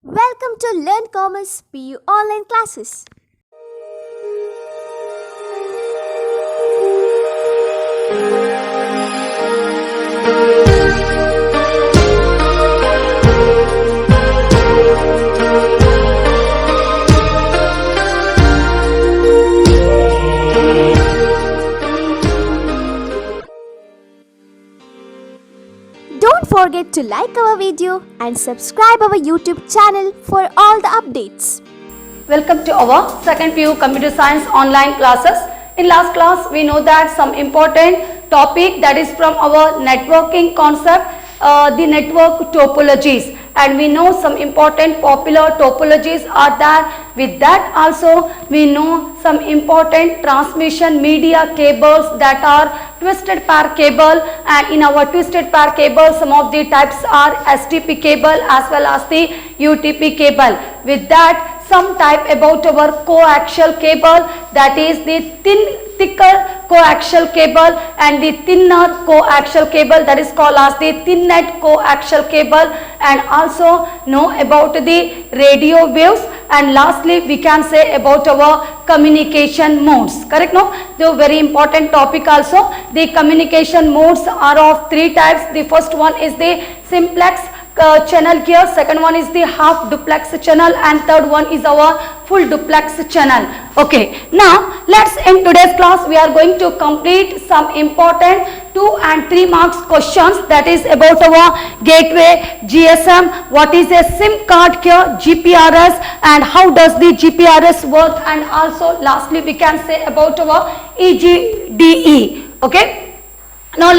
Welcome to Learn Commerce PU online classes. Don't forget to like our video and subscribe our YouTube channel for all the updates. Welcome to our second PU Computer Science online classes. In last class, we know that some important topic that is from our networking concept, the network topologies, and we know some important popular topologies are there. With that also, we know some important transmission media cables that are twisted pair cable, and in our twisted pair cable, some of the types are STP cable as well as the UTP cable. With that, some type about our coaxial cable, that is the thicker coaxial cable and the thinner coaxial cable, that is called as the thin net coaxial cable, and also know about the radio waves, and lastly we can say about our communication modes. Correct? No? The very important topic also. The communication modes are of three types. The first one is the simplex channel here, second one is the half duplex channel, and third one is our full duplex channel. Okay, now let's, in today's class we are going to complete some important 2 and 3 marks questions, that is about our gateway, GSM, what is a SIM card here, GPRS, and how does the GPRS work, and also lastly we can say about our EGDE. Okay, now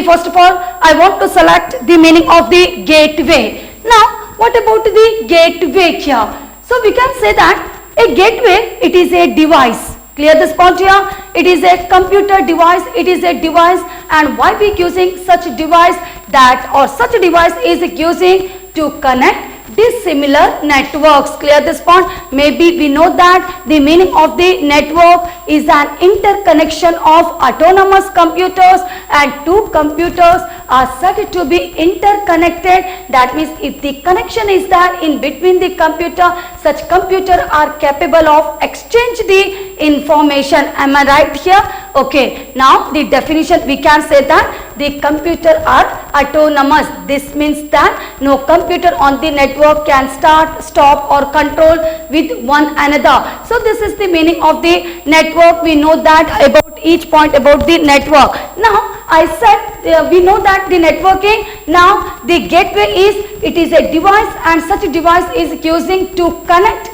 first of all, I want to select the meaning of the gateway. Now, what about the gateway here? So, we can say that a gateway, it is a device. Clear this point here? It is a computer device. It is a device, and why we using such device, that or such a device is using to connect dissimilar networks. Clear this point? Maybe we know that the meaning of the network is an interconnection of autonomous computers, and two computers are said to be interconnected. That means if the connection is there in between the computer, such computer are capable of exchange the information. Am I right here? Okay, now the definition we can say that the computer are autonomous. This means that no computer on the network can start, stop or control with one another. So this is the meaning of the network. We know that about each point about the network. Now I said we know that the networking, now the gateway is, it is a device, and such a device is using to connect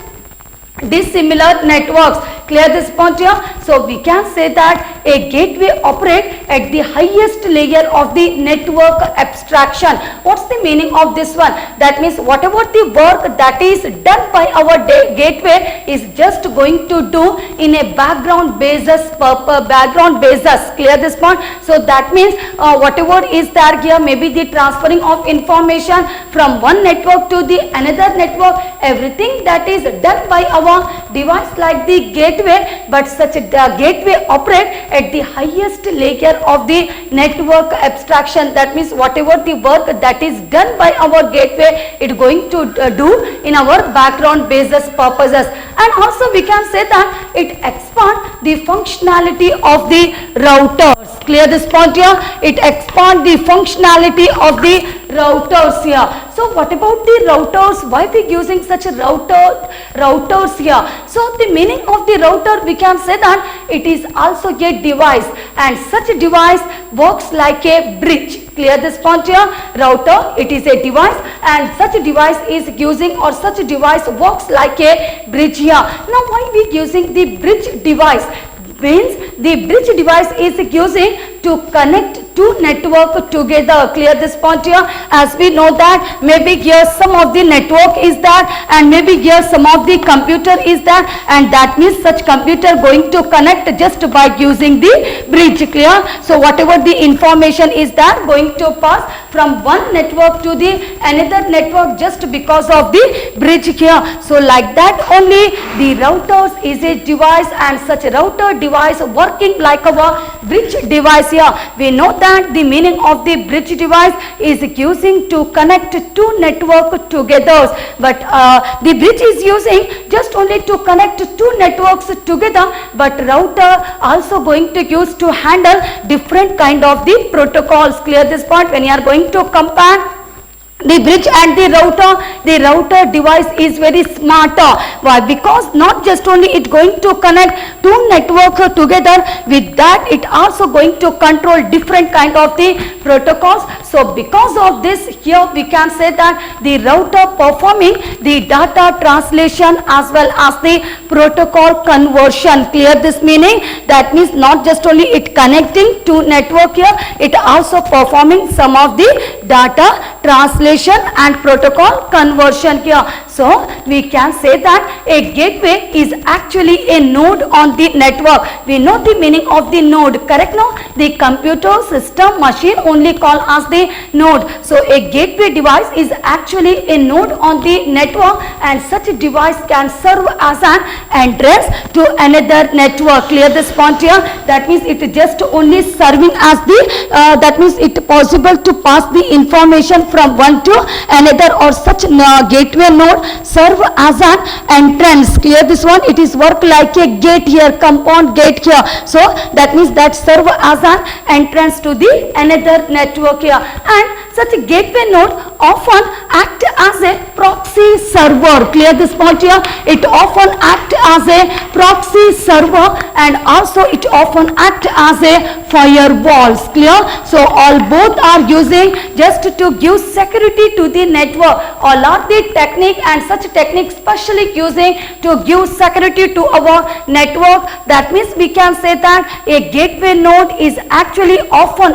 dissimilar networks. Clear this point here? So we can say that a gateway operates at the highest layer of the network abstraction. What's the meaning of this one? That means whatever the work that is done by our gateway is just going to do in a background basis. Clear this point? So that means whatever is there here, maybe the transferring of information from one network to the another network, everything that is done by our device like the gateway, but such a gateway operate at the highest layer of the network abstraction. That means whatever the work that is done by our gateway, it going to do in our background basis purposes. And also we can say that it expand the functionality of the routers. Clear this point here? It expand the functionality of the routers here. So what about the routers? Why we using such a routers here? So the meaning of the router, we can say that it is also a device, and such a device works like a bridge. Clear this point here? Router, it is a device, and such a device is using, or such a device works like a bridge here. Now why we using the bridge device? Means the bridge device is using to connect two network together. Clear this point here? As we know that maybe here some of the network is there, and maybe here some of the computer is there, and that means such computer going to connect just by using the bridge. Clear? So whatever the information is there going to pass from one network to the another network just because of the bridge here. So like that only the routers is a device, and such a router device working like our bridge device here. We know that the meaning of the bridge device is using to connect two network together, but the bridge is using just only to connect two networks together, but router also going to use to handle different kind of the protocols. Clear this point? When you are going to compare the bridge and the router device is very smarter. Why? Because not just only it going to connect two network together, with that it also going to control different kind of the protocols. So because of this, here we can say that the router performing the data translation as well as the protocol conversion. Clear this meaning? That means not just only it connecting to network here, it also performing some of the data translation and protocol conversion here. So we can say that a gateway is actually a node on the network. We know the meaning of the node, correct? No, the computer system machine only called as the node. So a gateway device is actually a node on the network, and such a device can serve as an entrance to another network. Clear this point here? That means it just only serving as the that means it possible to pass the information from one to another, or such gateway node serve as an entrance. Clear this one? It is work like a gate here, compound gate here. So that means that serve as an entrance to the another network here. And such a gateway node often act as a proxy server. Clear this point here? It often act as a proxy server, and also it often act as a firewall. Clear? So all both are using just to give security to the network. All are the technique, and such technique specially using to give security to our network. That means we can say that a gateway node is actually often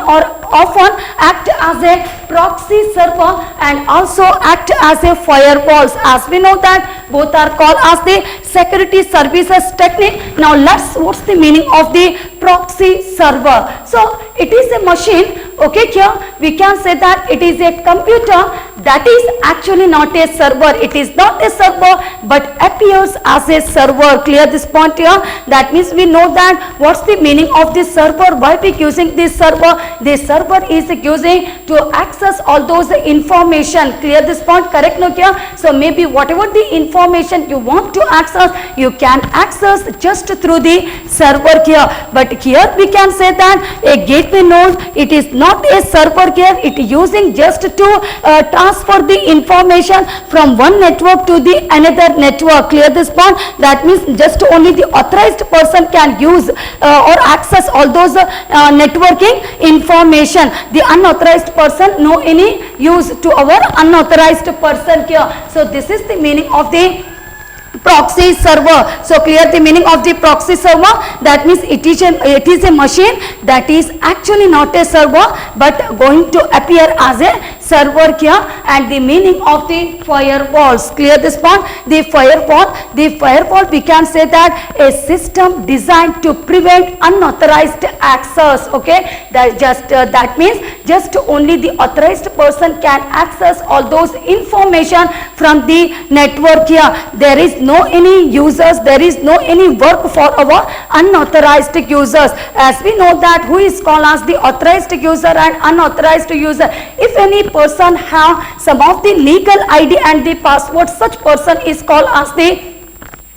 act as a proxy server and also act as a firewalls. As we know that both are called as the security services technique. Now what's the meaning of the proxy server? So it is a machine, okay, here we can say that it is a computer that is actually not a server. It is not a server but appears as a server. Clear this point here? That means we know that what's the meaning of this server, why we using this server. This server is using to access all those information. Clear this point? Correct? No, here? So maybe whatever the information you want to access, you can access just through the server here. But here we can say that a gateway node, it is not a server here. It using just to transfer the information from one network to the another network. Clear this point? That means just only the authorized person can use or access all those networking information. The unauthorized person no any use to our unauthorized person here. So this is the meaning of the proxy server. So clear the meaning of the proxy server? That means it is a machine that is actually not a server but going to appear as a server here. And the meaning of the firewalls. Clear this point? The firewall we can say that a system designed to prevent unauthorized access. Okay, that means just only the authorized person can access all those information from the network here. There is no any users, there is no any work for our unauthorized users. As we know that who is called as the authorized user and unauthorized user. If any person have some of the legal ID and the password, such person is called as the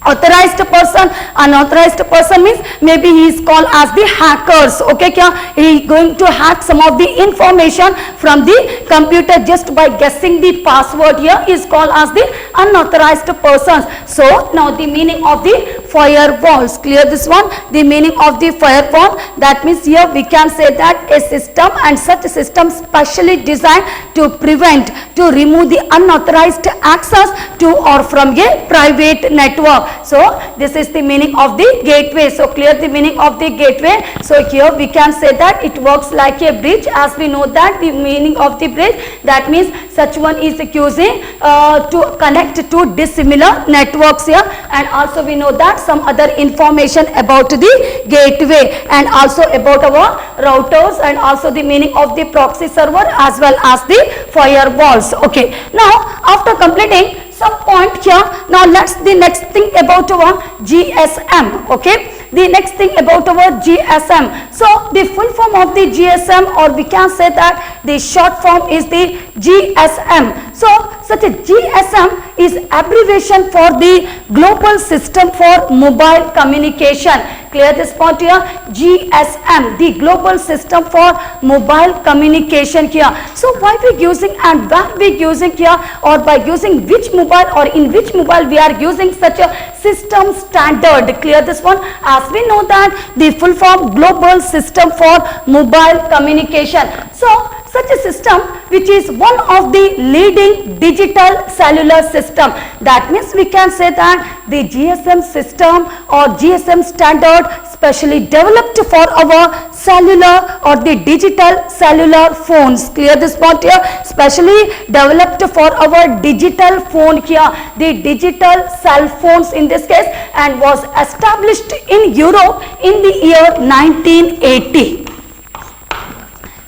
authorized person. Unauthorized person means maybe he is called as the hackers. Okay, he is going to hack some of the information from the computer just by guessing the password. Here is called as the unauthorized persons. So now the meaning of the firewalls. Clear this one? The meaning of the firewall, that means here we can say that a system, and such a system specially designed to prevent, to remove the unauthorized access to or from a private network. So this is the meaning of the gateway. So clear the meaning of the gateway. So here we can say that it works like a bridge. As we know that the meaning of the bridge, that means such one is using to connect to dissimilar networks here. And also we know that some other information about the gateway and also about our routers, and also the meaning of the proxy server as well as the firewalls. Okay, now after completing some point here, now let's the next thing about our GSM. Okay, the next thing about our GSM. So the full form of the GSM, or we can say that the short form is the GSM. So such a GSM is abbreviation for the Global System for Mobile Communication. Clear this point here? GSM, the Global System for Mobile Communication here. So why we using and where we using here, or by using which mobile or in which mobile we are using such a system standard? Clear this one? As we know that the full form Global System for Mobile Communication. So such a system which is one of the leading digital cellular system. That means we can say that the GSM system or GSM standard specially developed for our cellular or the digital cellular phones. Clear this point here? Specially developed for our digital phone here, the digital cell phones in this case, and was established in Europe in the year 1980.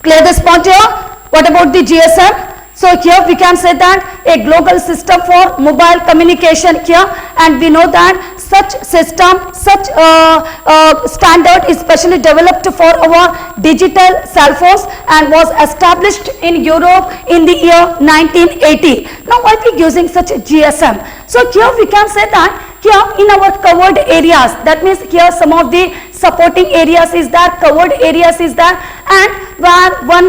Clear this point here? What about the GSM? So here we can say that a global system for mobile communication here, and we know that such system, such standard is specially developed for our digital cell phones and was established in Europe in the year 1980. Now why we using such a GSM? So here we can say that here in our covered areas, that means here some of the supporting areas is there, covered areas is there, and where one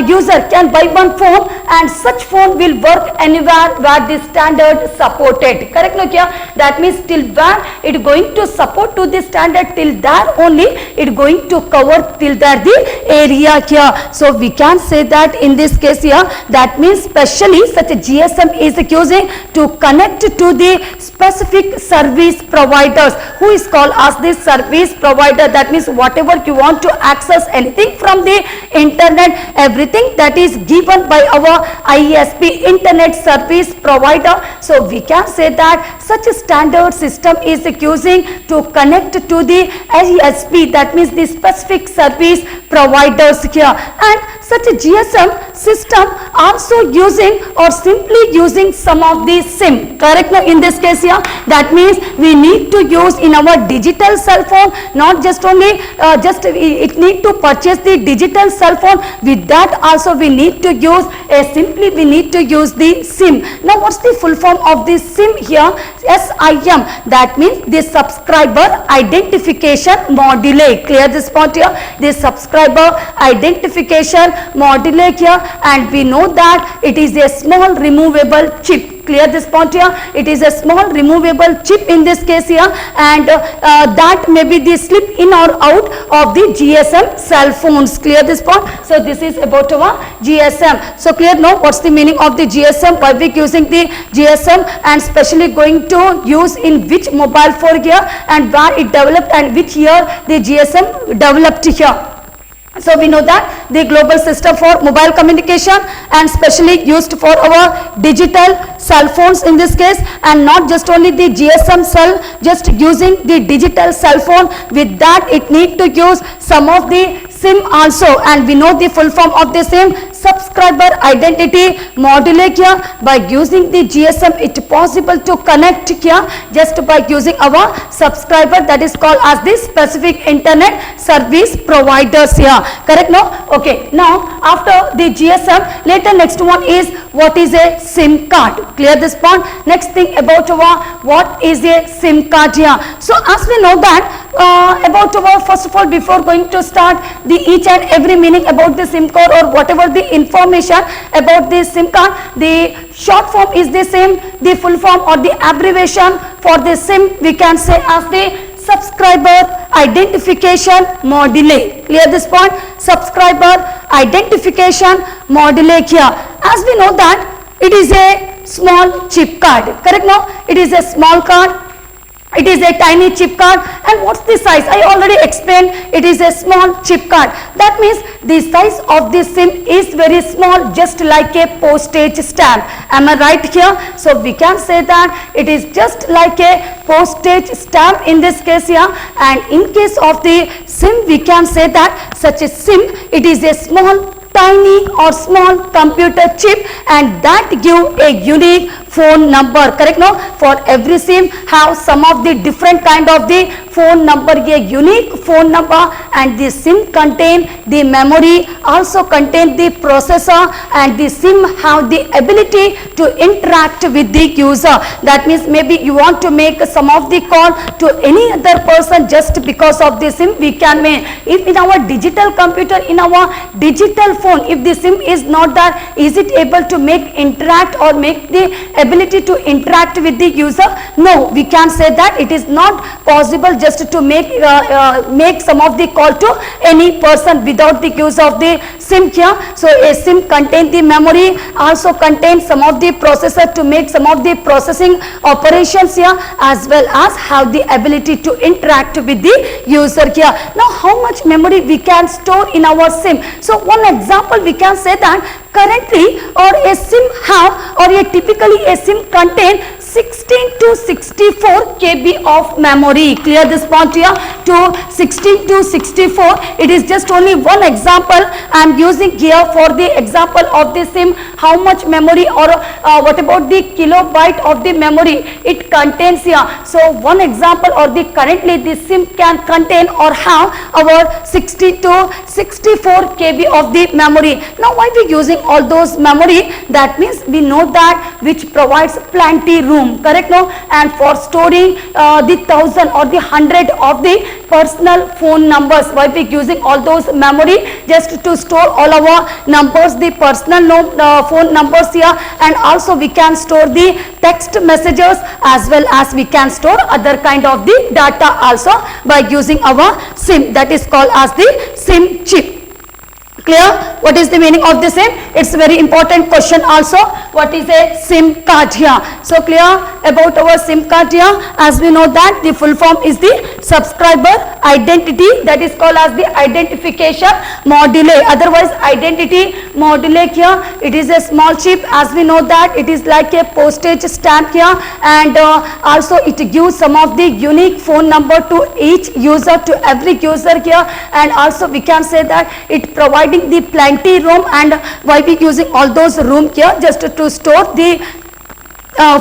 user can buy one phone, and such phone will work anywhere where the standard supported. Correct no here? That means till where it going to support to the standard, till there only it going to cover till there the area here. So we can say that in this case here, that means specially such a GSM is using to connect to the specific service providers, who is called as the service provider. That means whatever you want to access anything from the internet, everything that is given by our ISP, internet service provider. So we can say that such a standard system is using to connect to the ISP, that means the specific service providers here. And such a GSM system also using or simply using some of the SIM. Correct now in this case here? That means we need to use in our digital cell phone, not just only it need to purchase the digital cell phone. With that also we need to use simply we need to use the SIM. Now what's the full form of the SIM here? SIM, that means the subscriber identification module. Clear this point here? The subscriber identification module here, and we know that it is a small removable chip. Clear this point here? It is a small removable chip in this case here, and that may be the slip in or out of the GSM cell phones. Clear this point? So this is about our GSM. So clear now what's the meaning of the GSM, why we using the GSM, and specially going to use in which mobile phone here, and where it developed and which year the GSM developed here. So we know that the global system for mobile communication and specially used for our digital cell phones in this case, and not just only the GSM cell, just using the digital cell phone. With that it need to use some of the SIM also, and we know the full form of the SIM, subscriber identity module here. By using the GSM it possible to connect here just by using our subscriber, that is called as the specific internet service providers here. Correct now? Okay, now after the GSM, later next one is what is a SIM card. Clear this point? Next thing about our what is a SIM card here. So as we know that about our, first of all, before going to start the each and every meaning about the SIM card or whatever the information about the SIM card, the short form is the same, the full form or the abbreviation for the SIM we can say as the subscriber identification module. Clear this point? Subscriber identification module here. As we know that it is a small chip card. Correct now? It is a small card. It is a tiny chip card. And what's the size? I already explained, it is a small chip card. That means the size of this SIM is very small, just like a postage stamp. Am I right here? So we can say that it is just like a postage stamp in this case here. And in case of the SIM, we can say that such a SIM, it is a small tiny or small computer chip, and that give a unique phone number, correct? No, for every SIM have some of the different kind of the phone number, a unique phone number, and the SIM contain the memory, also contain the processor, and the SIM have the ability to interact with the user. That means maybe you want to make some of the call to any other person just because of the SIM we can make. If in our digital computer, in our digital phone, if the SIM is not there, is it able to make interact or make the ability to interact with the user? No, we can say that it is not possible just to make some of the call to any person without the use of the SIM here. So a SIM contain the memory, also contain some of the processor to make some of the processing operations here, as well as have the ability to interact with the user here. Now how much memory we can store in our SIM? So one example we can say that currently or a SIM have or a typically a SIM contain 16 to 64 KB of memory. Clear this point here, to 16 to 64. It is just only one example I am using here for the example of the SIM. How much memory or what about the kilobyte of the memory it contains here. So one example or the currently the SIM can contain or have our 60 to 64 KB of the memory. Now why we using all those memory? That means we know that which provides plenty room, correct? No, and for storing the 1000 or the 100 of the personal phone numbers, why we using all those memory? Just to store all our numbers, the personal phone numbers here, and also we can store the text messages as well as we can store other kind of the data also by using our SIM, that is called as the SIM chip. Clear? What is the meaning of the SIM? It's a very important question also. What is a SIM card here? So clear about our SIM card here? As we know that the full form is the subscriber identity, that is called as the identification module. Otherwise identity module here, it is a small chip. As we know that it is like a postage stamp here, and also it gives some of the unique phone number to each user, to every user here, and also we can say that it providing the plenty room. And why we using all those room here? Just to store the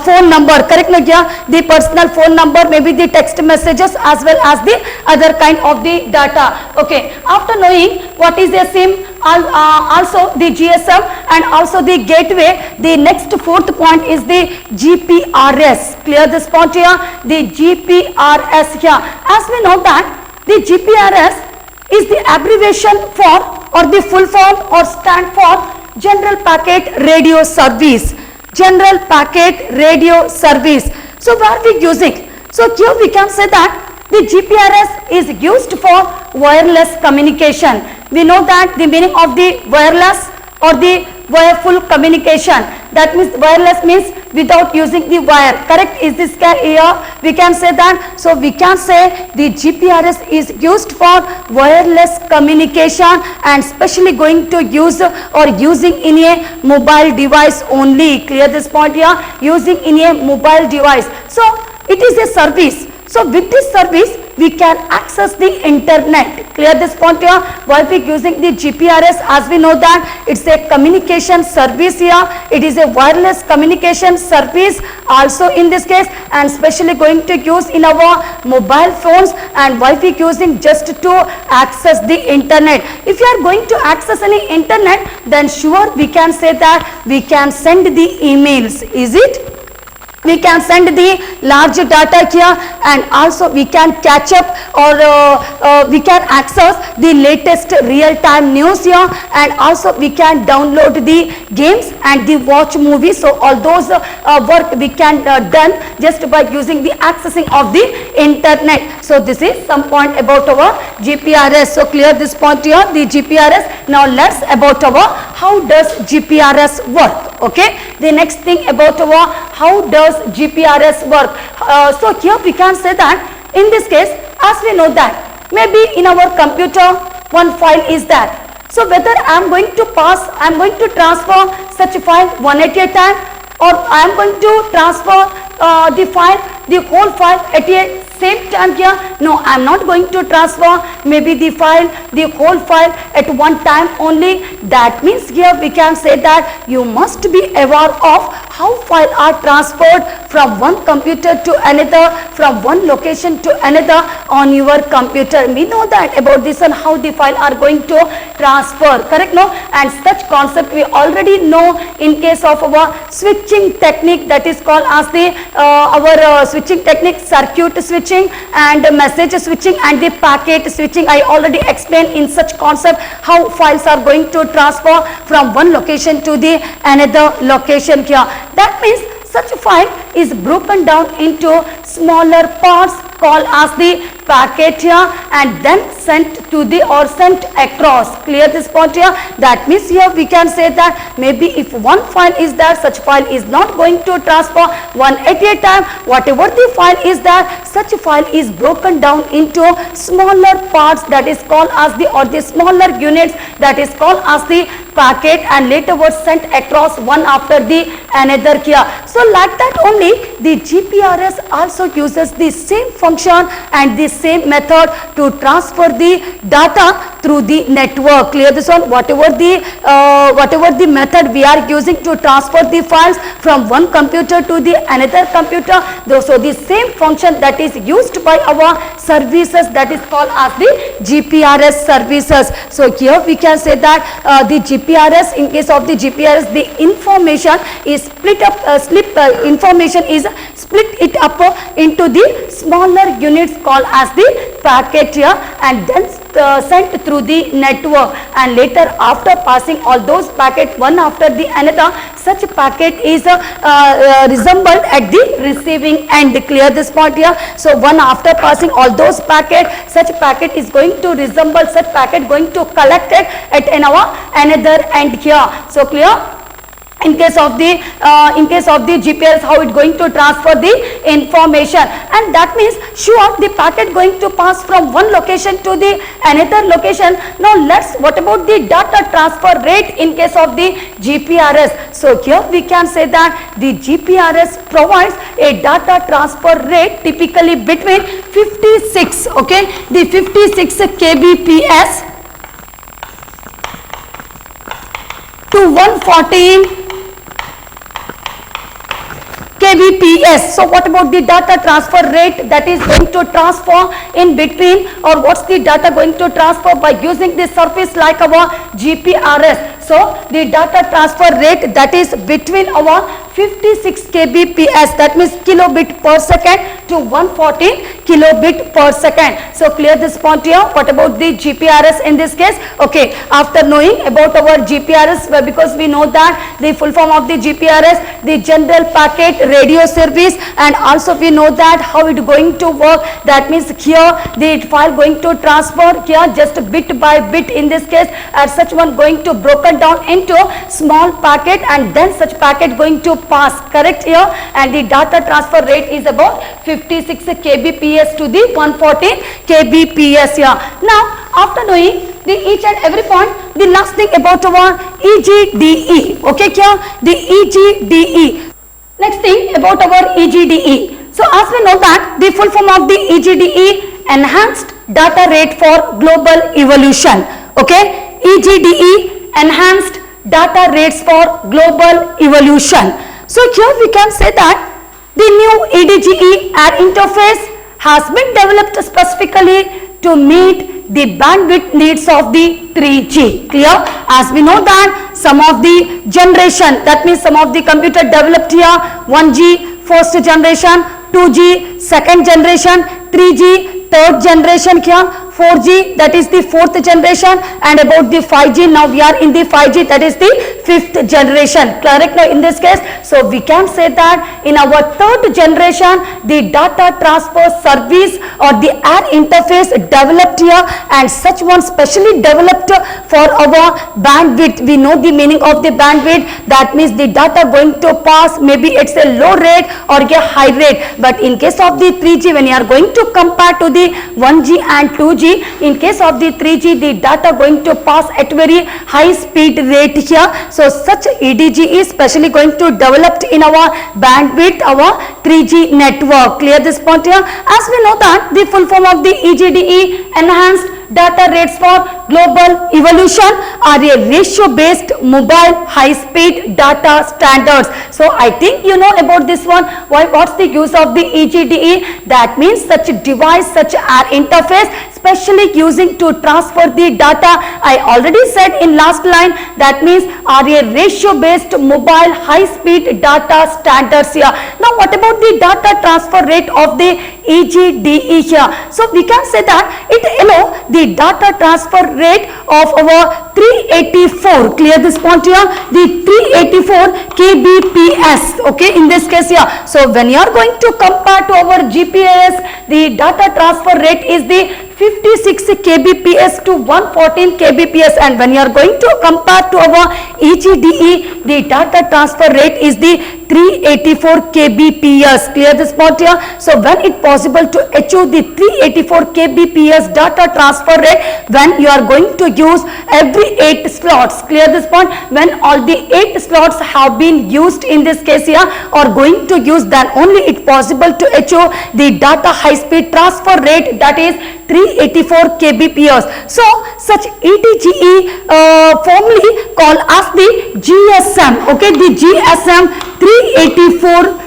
phone number, correct? No, yeah, the personal phone number, maybe the text messages as well as the other kind of the data. Okay, after knowing what is a SIM, also the GSM and also the gateway, the next fourth point is the GPRS. Clear this point here? The GPRS here. As we know that the GPRS is the abbreviation for or the full form or stand for General Packet Radio Service. General Packet Radio Service. So where we using? So here we can say that the GPRS is used for wireless communication. We know that the meaning of the wireless or the wireful communication. That means wireless means without using the wire, correct? Is this here? We can say that. So we can say the GPRS is used for wireless communication and specially going to use or using in a mobile device only. Clear this point here? Using in a mobile device. So it is a service. So with this service we can access the internet. Clear this point here? Why we using the GPRS? As we know that it's a communication service here. It is a wireless communication service also in this case, and especially going to use in our mobile phones. And why we using? Just to access the internet. If you are going to access any internet, then sure we can say that we can send the emails. Is it? We can send the large data here, and also we can catch up or we can access the latest real-time news here, and also we can download the games and the watch movies. So all those work we can done just by using the accessing of the internet. So this is some point about our GPRS. So clear this point here, the GPRS. Now let's about our how does GPRS work. Okay, the next thing about our how does GPRS work. So here we can say that in this case, as we know that maybe in our computer one file is there. So whether I am going to transfer such a file one at a time, or I am going to transfer the whole file at a same time here, no, I am not going to transfer maybe the whole file at one time only. That means here we can say that you must be aware of how files are transferred from one computer to another, from one location to another on your computer. We know that about this and how the file are going to transfer, correct, no? And such concept we already know in case of our switching technique, that is called as the our switching technique, circuit switching and message switching and the packet switching. I already explained in such concept how files are going to transfer from one location to the another location here. That means such a file is broken down into smaller parts called as the packet here and then sent to the or sent across. Clear this point here? That means here we can say that maybe if one file is there, such file is not going to transfer one at a time. Whatever the file is there, such a file is broken down into smaller parts, that is called as the or the smaller units, that is called as the packet, and later was sent across one after the another here. So like that only the GPRS also uses the same function and the same method to transfer the data through the network. Clear this one? Whatever the method we are using to transfer the files from one computer to the another computer, so the same function that is used by our services, that is called as the GPRS services. So here we can say that the GPRS, in case of the GPRS, the information is split it up into the smaller units called as the packet here and then sent through the network, and later after passing all those packets one after the another, such packet is resembled at the receiving end. Clear this point here? So one after passing all those packets, such packet is going to resemble such packet going to collect it at another end here. So clear? In case of the GPS, how it going to transfer the information, and that means sure the packet going to pass from one location to the another location. Now what about the data transfer rate in case of the GPRS? So here we can say that the GPRS provides a data transfer rate typically between 56, okay, the 56 kbps to 114 kbps. So what about the data transfer rate that is going to transfer in between, or what's the data going to transfer by using this surface like our GPRS? So the data transfer rate that is between our 56 kbps, that means kilobit per second, to 114 kilobit per second. So clear this point here. What about the GPRS in this case? Okay, after knowing about our GPRS, because we know that the full form of the GPRS, the general packet radio service, and also we know that how it going to work. That means here the file going to transfer here just bit by bit in this case, as such one going to broken down into small packet and then such packet going to pass, correct here, and the data transfer rate is about 56 kbps to the 114 kbps here. Now after knowing the each and every point, the last thing about our EGDE, okay, here the EGDE. Next thing about our EGDE. So as we know that the full form of the EGDE, enhanced data rate for global evolution, okay, EGDE, enhanced data rates for global evolution. So here we can say that the new EDGE air interface has been developed specifically to meet the bandwidth needs of the 3G. Clear? As we know that some of the generation, that means some of the computer developed here, 1G first generation, 2G second generation, 3G third generation here, 4G that is the fourth generation, and about the 5G, now we are in the 5G, that is the fifth generation, correct now in this case. So we can say that in our third generation the data transfer service or the air interface developed here, and such one specially developed for our bandwidth. We know the meaning of the bandwidth, that means the data going to pass, maybe it's a low rate or a high rate, but in case of the 3G, when you are going to compare to the 1G and 2G, 3G. In case of the 3G, the data going to pass at very high speed rate here. So such EDGE is specially going to developed in our bandwidth, our 3G network. Clear this point here? As we know that the full form of the EGDE, enhanced data rates for global evolution, are a ratio based mobile high speed data standards. So I think you know about this one. What's the use of the EGDE? That means such a device, such an interface specially using to transfer the data. I already said in last line, that means are a ratio based mobile high speed data standards here. Now what about the data transfer rate of the EGDE here? So we can say that it allow the data transfer rate of our 384, clear this point here, the 384 kbps, okay, in this case here. So when you are going to compare to our GPS, the data transfer rate is the 56 kbps to 114 kbps, and when you are going to compare to our EGDE, the data transfer rate is the 384 kbps. Clear this point here? So when it possible to achieve the 384 kbps data transfer rate, when you are going to use every 8 slots. Clear this point? When all the 8 slots have been used in this case here, or going to use, then only it possible to achieve the data high speed transfer rate, that is 384 kbps. So such EDGE formally called as the GSM. Okay, the GSM 384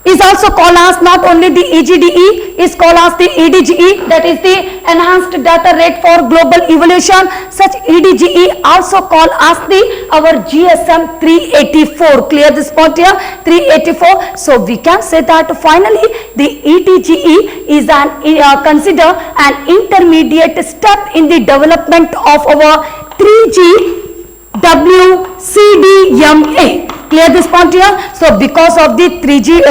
is also called as, not only the EGDE, is called as the EDGE, that is the enhanced data rate for global evolution. Such EDGE also called as the our GSM 384. Clear this point here? 384. So we can say that finally the EDGE is an consider an intermediate step in the development of our 3G WCDMA. Clear this point here? So because of the 3G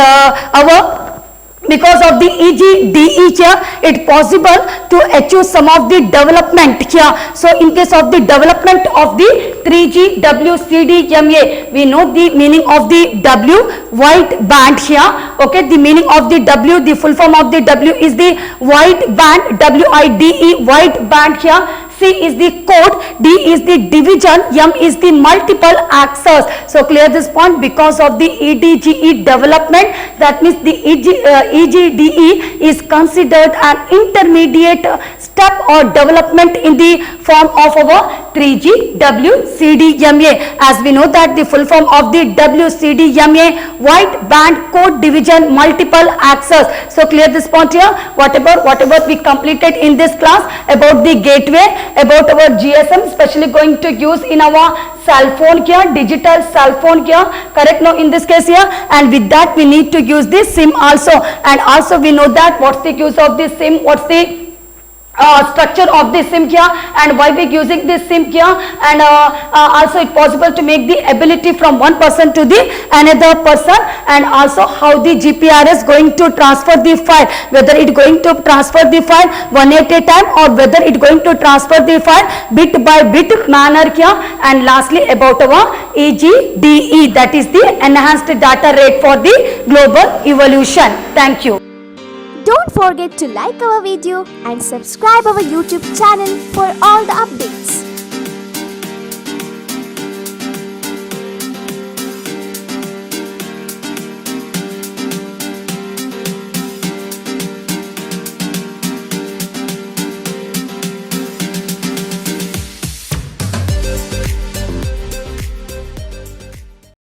because of the EGDE here, it possible to achieve some of the development here. So in case of the development of the 3G WCDMA, we know the meaning of the W, wide band here. Okay, the meaning of the W, the full form of the W is the wide band, WIDE, wide band here. C is the code, D is the division, M is the multiple access. So clear this point, because of the EDGE development, that means the EGDE is considered an intermediate step or development in the form of our 3G WCDMA. As we know that the full form of the WCDMA, wide band code division multiple access. So clear this point here. Whatever we completed in this class about the gateway, about our GSM, especially going to use in our cell phone here, digital cell phone here, correct? Now in this case here, and with that we need to use this SIM also, and also we know that what's the use of this SIM, what's the structure of this SIM here, and why we using this SIM here, and also it possible to make the ability from one person to the another person, and also how the GPRS going to transfer the file, whether it going to transfer the file one at a time, or whether it going to transfer the file bit by bit manner here, and lastly about our EGDE, that is the enhanced data rate for the global evolution. Thank you. Don't forget to like our video and subscribe our YouTube channel for all the updates.